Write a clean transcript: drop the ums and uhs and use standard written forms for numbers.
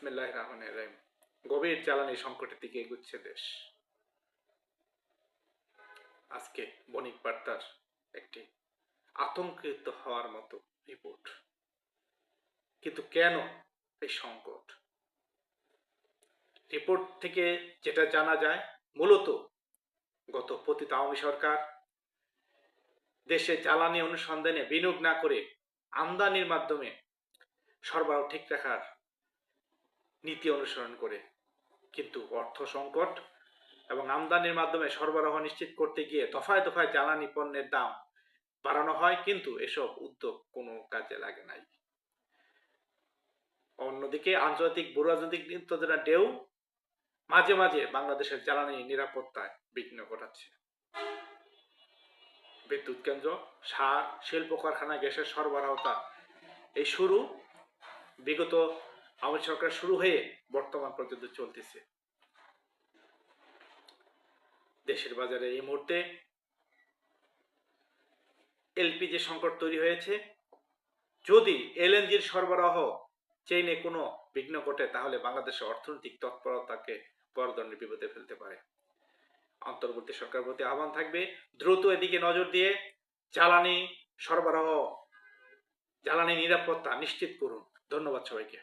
বিসমিল্লাহির রহমানির রহিম। গভীর জ্বালানি সংকটের দিকে এগুচ্ছে দেশ। আজকে বণিক বার্তার একটি আতঙ্কিত হওয়ার মতো রিপোর্ট। কিন্তু কেন এই সংকট? রিপোর্ট থেকে যেটা জানা যায়, মূলত গত পতিত আওয়ামী সরকার দেশে জ্বালানি অনুসন্ধানে বিনিয়োগ না করে আমদানির মাধ্যমে সরবরাহ ঠিক রাখার নীতি অনুসরণ করে, কিন্তু অর্থ সংকট এবং আমদানির মাধ্যমে সরবরাহ নিশ্চিত করতে গিয়ে দফায় দফায় জ্বালানি পণ্যের দাম বাড়ানো হয়, কিন্তু এসব উদ্যোগ কোনো কাজে লাগে নাই। অন্যদিকে আন্তর্জাতিক ভূরাজনৈতিক উত্তেজনার ঢেউ মাঝে মাঝে বাংলাদেশের জ্বালানি নিরাপত্তায় বিঘ্ন ঘটাচ্ছে। বিদ্যুৎ কেন্দ্র, সার, শিল্প কারখানা, গ্যাসের সরবরাহতা এই শুরু বিগত আওয়ামী সরকার শুরু হয়ে বর্তমান পর্যন্ত চলতেছে। দেশের বাজারে এই মুহূর্তে এলপিজি সংকট তৈরি হয়েছে। যদি এলএনজির সরবরাহ চেইনে কোনো বিঘ্ন ঘটে, তাহলে বাংলাদেশের অর্থনৈতিক তৎপরতাকে বড় ধরনের বিপদে ফেলতে পারে। অন্তর্বর্তী সরকারের প্রতি আহ্বান থাকবে, দ্রুত এদিকে নজর দিয়ে জ্বালানি সরবরাহ, জ্বালানি নিরাপত্তা নিশ্চিত করুন। ধন্যবাদ সবাইকে।